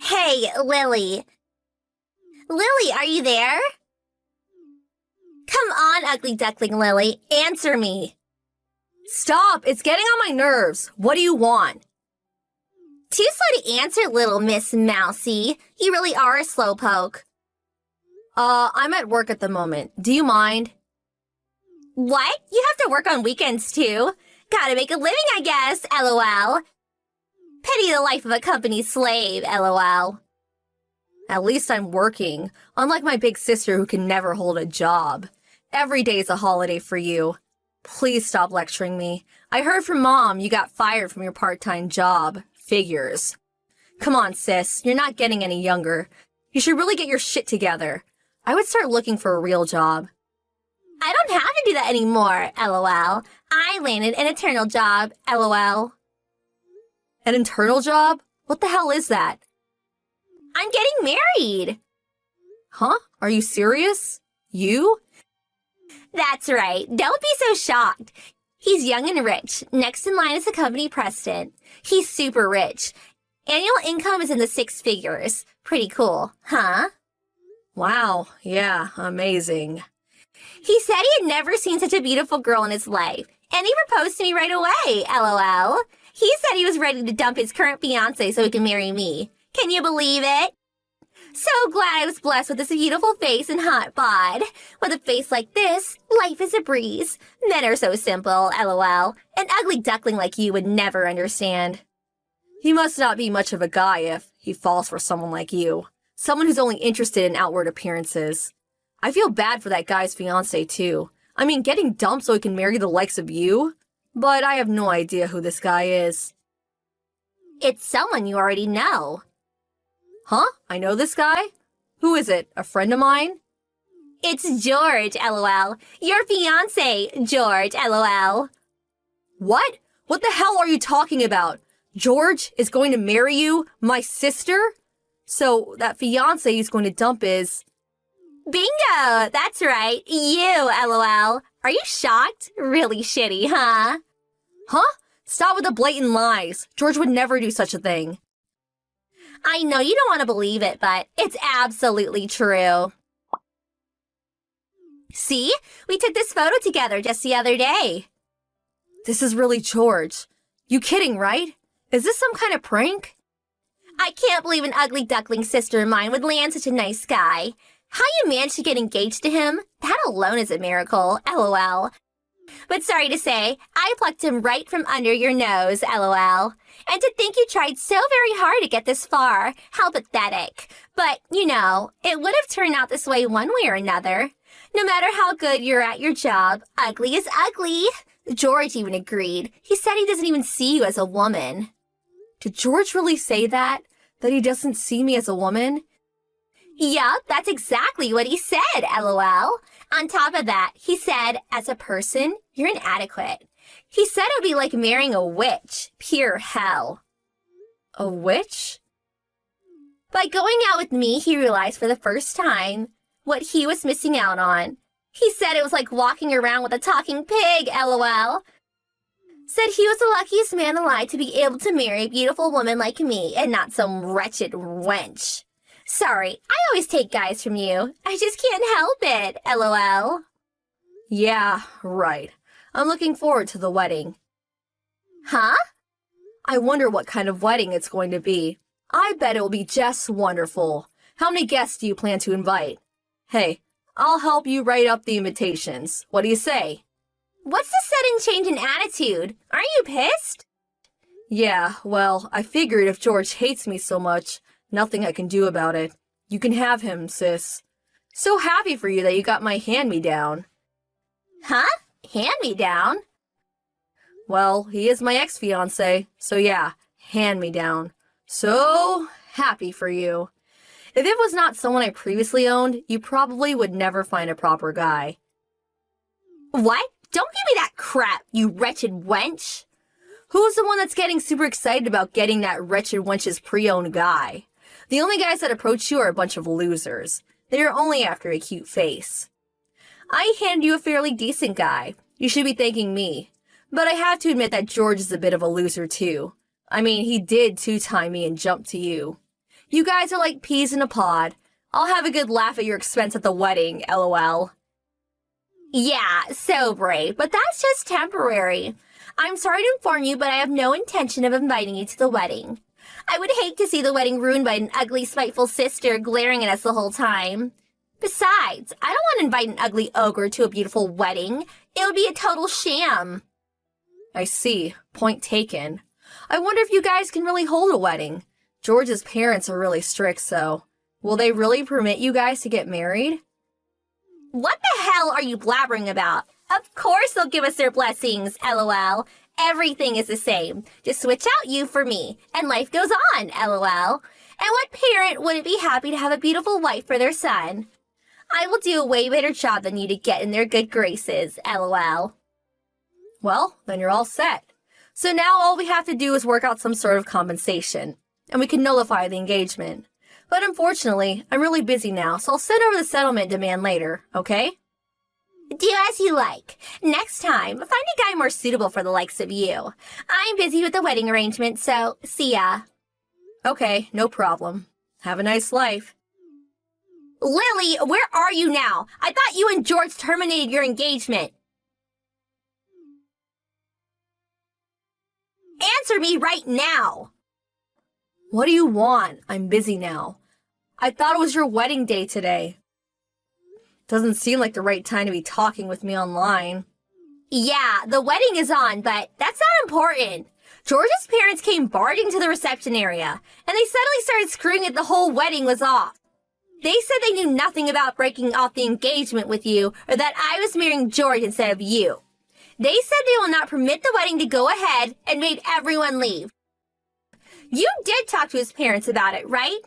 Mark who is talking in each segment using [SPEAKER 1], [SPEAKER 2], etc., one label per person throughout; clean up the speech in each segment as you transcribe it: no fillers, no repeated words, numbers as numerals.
[SPEAKER 1] Hey, Lily. Lily, are you there? Come on, ugly duckling Lily, answer me.
[SPEAKER 2] Stop! It's getting on my nerves. What do you want?
[SPEAKER 1] Too slow to answer, little Miss Mousy. You really are a slowpoke.
[SPEAKER 2] I'm at work at the moment. Do you mind?
[SPEAKER 1] What? You have to work on weekends, too? Gotta make a living, I guess, LOL. Pity the life of a company slave, LOL.
[SPEAKER 2] At least I'm working, unlike my big sister who can never hold a job. Every day's a holiday for you. Please stop lecturing me. I heard from Mom you got fired from your part-time job. Figures. Come on, sis. You're not getting any younger. You should really get your shit together. I would start looking for a real job.
[SPEAKER 1] I don't have to do that anymore, LOL. I landed an eternal job, LOL.
[SPEAKER 2] An internal job? What the hell is that?
[SPEAKER 1] I'm getting married.
[SPEAKER 2] Huh? Are you serious? You?
[SPEAKER 1] That's right. Don't be so shocked. He's young and rich. Next in line is the company president. He's super rich. Annual income is in the 6 figures. Pretty cool, huh?
[SPEAKER 2] Wow, yeah, amazing.
[SPEAKER 1] He said he had never seen such a beautiful girl in his life, and he proposed to me right away, LOL. He said he was ready to dump his current fiancée so he can marry me. Can you believe it? So glad I was blessed with this beautiful face and hot bod. With a face like this, life is a breeze. Men are so simple, LOL. An ugly duckling like you would never understand.
[SPEAKER 2] He must not be much of a guy if he falls for someone like you. Someone who's only interested in outward appearances. I feel bad for that guy's fiancée, too. I mean, getting dumped so he can marry the likes of you? But I have no idea who this guy is.
[SPEAKER 1] It's someone you already know.
[SPEAKER 2] Huh? I know this guy? Who is it? A friend of mine?
[SPEAKER 1] It's George, LOL. Your fiancé, George, LOL.
[SPEAKER 2] What? What the hell are you talking about? George is going to marry you? My sister? So that fiancé he's going to dump is...
[SPEAKER 1] Bingo! That's right. You, LOL. Are you shocked? Really shitty, huh?
[SPEAKER 2] Huh? Stop with the blatant lies. George would never do such a thing.
[SPEAKER 1] I know you don't want to believe it, but it's absolutely true. See? We took this photo together just the other day.
[SPEAKER 2] This is really George. You kidding, right? Is this some kind of prank?
[SPEAKER 1] I can't believe an ugly duckling sister of mine would land such a nice guy. How you managed to get engaged to him? That alone is a miracle, LOL. But sorry to say, I plucked him right from under your nose, LOL. And to think you tried so very hard to get this far, how pathetic. But, you know, it would have turned out this way one way or another. No matter how good you're at your job, ugly is ugly. George even agreed. He said he doesn't even see you as a woman.
[SPEAKER 2] Did George really say that? That he doesn't see me as a woman?
[SPEAKER 1] Yup, that's exactly what he said, LOL. On top of that, he said, as a person, you're inadequate. He said it would be like marrying a witch. Pure hell.
[SPEAKER 2] A witch?
[SPEAKER 1] By going out with me, he realized for the first time what he was missing out on. He said it was like walking around with a talking pig, LOL. Said he was the luckiest man alive to be able to marry a beautiful woman like me and not some wretched wench. Sorry, I always take guys from you. I just can't help it, LOL.
[SPEAKER 2] Yeah, right. I'm looking forward to the wedding.
[SPEAKER 1] Huh?
[SPEAKER 2] I wonder what kind of wedding it's going to be. I bet it will be just wonderful. How many guests do you plan to invite? Hey, I'll help you write up the invitations. What do you say?
[SPEAKER 1] What's the sudden change in attitude? Aren't you pissed?
[SPEAKER 2] Yeah, well, I figured if George hates me so much, nothing I can do about it. You can have him, sis. So happy for you that you got my hand-me-down.
[SPEAKER 1] Huh? Hand-me-down?
[SPEAKER 2] Well, he is my ex-fiancé, so yeah, hand-me-down. So happy for you. If it was not someone I previously owned, you probably would never find a proper guy.
[SPEAKER 1] What? Don't give me that crap, you wretched wench.
[SPEAKER 2] Who's the one that's getting super excited about getting that wretched wench's pre-owned guy? The only guys that approach you are a bunch of losers. They are only after a cute face. I handed you a fairly decent guy. You should be thanking me. But I have to admit that George is a bit of a loser too. I mean, he did two-time me and jump to you. You guys are like peas in a pod. I'll have a good laugh at your expense at the wedding, lol.
[SPEAKER 1] Yeah, so brave, but that's just temporary. I'm sorry to inform you, but I have no intention of inviting you to the wedding. I would hate to see the wedding ruined by an ugly, spiteful sister glaring at us the whole time. Besides, I don't want to invite an ugly ogre to a beautiful wedding. It would be a total sham.
[SPEAKER 2] I see. Point taken. I wonder if you guys can really hold a wedding. George's parents are really strict, so will they really permit you guys to get married?
[SPEAKER 1] What the hell are you blabbering about? Of course they'll give us their blessings, lol. Everything is the same. Just switch out you for me, and life goes on, lol. And what parent wouldn't be happy to have a beautiful wife for their son? I will do a way better job than you to get in their good graces, lol.
[SPEAKER 2] Well, then you're all set. So now all we have to do is work out some sort of compensation, and we can nullify the engagement. But unfortunately, I'm really busy now, so I'll send over the settlement demand later, okay?
[SPEAKER 1] Do as you like. Next time, find a guy more suitable for the likes of you. I'm busy with the wedding arrangement, so see ya.
[SPEAKER 2] Okay, no problem. Have a nice life.
[SPEAKER 1] Lily, where are you now? I thought you and George terminated your engagement. Answer me right now.
[SPEAKER 2] What do you want? I'm busy now. I thought it was your wedding day today. Doesn't seem like the right time to be talking with me online.
[SPEAKER 1] Yeah, the wedding is on, but that's not important. George's parents came barging to the reception area, and they suddenly started screaming that the whole wedding was off. They said they knew nothing about breaking off the engagement with you, or that I was marrying George instead of you. They said they will not permit the wedding to go ahead and made everyone leave. You did talk to his parents about it, right?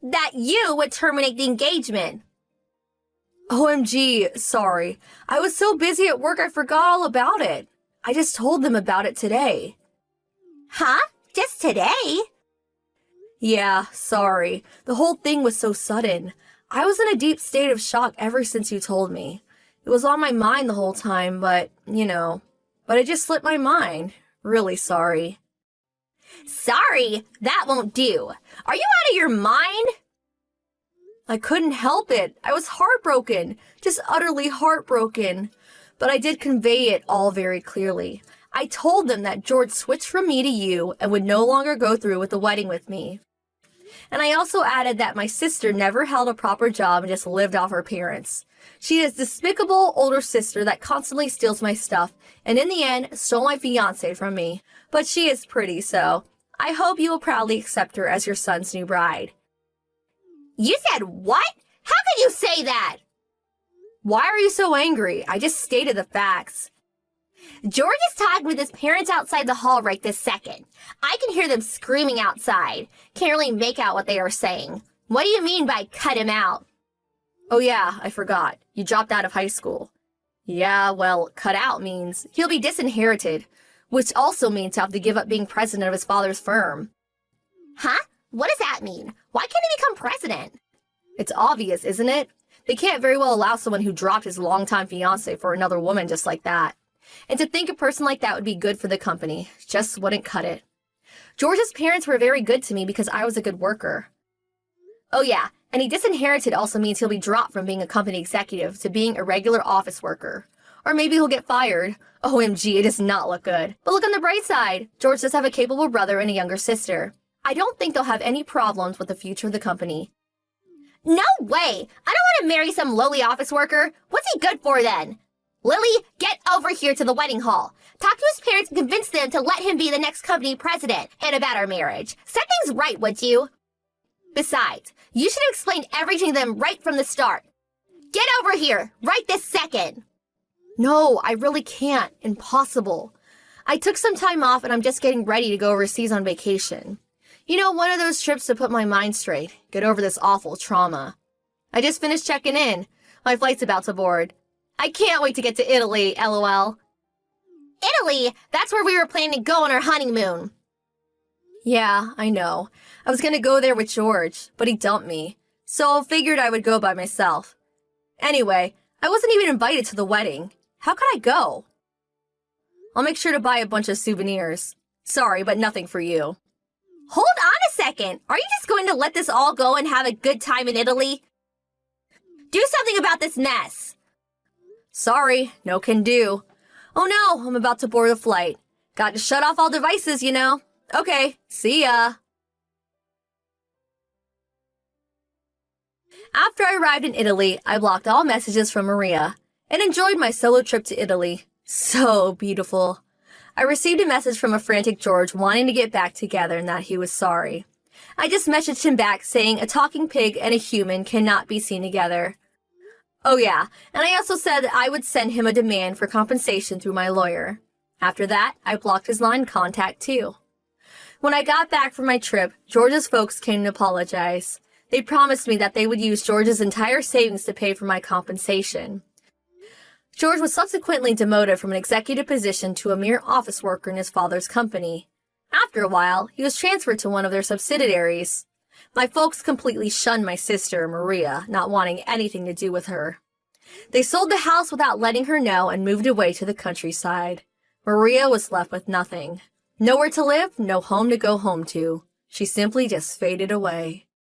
[SPEAKER 1] That you would terminate the engagement.
[SPEAKER 2] OMG, sorry. I was so busy at work I forgot all about it. I just told them about it today.
[SPEAKER 1] Huh? Just today?
[SPEAKER 2] Yeah, sorry. The whole thing was so sudden. I was in a deep state of shock ever since you told me. It was on my mind the whole time, but it just slipped my mind. Really sorry.
[SPEAKER 1] Sorry, that won't do. Are you out of your mind?
[SPEAKER 2] I couldn't help it. I was heartbroken, just utterly heartbroken. But I did convey it all very clearly. I told them that George switched from me to you and would no longer go through with the wedding with me. And I also added that my sister never held a proper job and just lived off her parents. She is a despicable older sister that constantly steals my stuff and in the end stole my fiancé from me. But she is pretty, so I hope you will proudly accept her as your son's new bride.
[SPEAKER 1] You said what? How could you say that?
[SPEAKER 2] Why are you so angry? I just stated the facts.
[SPEAKER 1] George is talking with his parents outside the hall right this second. I can hear them screaming outside. Can't really make out what they are saying. What do you mean by cut him out?
[SPEAKER 2] Oh yeah, I forgot. You dropped out of high school. Yeah, well, cut out means he'll be disinherited, which also means he'll have to give up being president of his father's firm.
[SPEAKER 1] Huh? What does that mean? Why can't he become president?
[SPEAKER 2] It's obvious, isn't it? They can't very well allow someone who dropped his longtime fiancé for another woman just like that. And to think a person like that would be good for the company just wouldn't cut it. George's parents were very good to me because I was a good worker. Oh yeah, and he disinherited also means he'll be dropped from being a company executive to being a regular office worker. Or maybe he'll get fired. OMG, it does not look good. But look on the bright side. George does have a capable brother and a younger sister. I don't think they'll have any problems with the future of the company.
[SPEAKER 1] No way! I don't want to marry some lowly office worker. What's he good for then? Lily, get over here to the wedding hall. Talk to his parents and convince them to let him be the next company president and about our marriage. Set things right, would you? Besides, you should have explained everything to them right from the start. Get over here, right this second.
[SPEAKER 2] No, I really can't. Impossible. I took some time off and I'm just getting ready to go overseas on vacation. You know, one of those trips to put my mind straight, get over this awful trauma. I just finished checking in. My flight's about to board. I can't wait to get to Italy, LOL.
[SPEAKER 1] Italy? That's where we were planning to go on our honeymoon.
[SPEAKER 2] Yeah, I know. I was gonna go there with George, but he dumped me. So I figured I would go by myself. Anyway, I wasn't even invited to the wedding. How could I go? I'll make sure to buy a bunch of souvenirs. Sorry, but nothing for you.
[SPEAKER 1] Hold on a second. Are you just going to let this all go and have a good time in Italy? Do something about this mess.
[SPEAKER 2] Sorry, no can do. Oh no, I'm about to board the flight. Got to shut off all devices, you know. Okay, see ya. After I arrived in Italy, I blocked all messages from Maria and enjoyed my solo trip to Italy. So beautiful. I received a message from a frantic George wanting to get back together and that he was sorry. I just messaged him back saying a talking pig and a human cannot be seen together. Oh yeah, and I also said that I would send him a demand for compensation through my lawyer. After that, I blocked his line contact too. When I got back from my trip, George's folks came to apologize. They promised me that they would use George's entire savings to pay for my compensation. George was subsequently demoted from an executive position to a mere office worker in his father's company. After a while, he was transferred to one of their subsidiaries. My folks completely shunned my sister, Maria, not wanting anything to do with her. They sold the house without letting her know and moved away to the countryside. Maria was left with nothing. Nowhere to live, no home to go home to. She simply just faded away.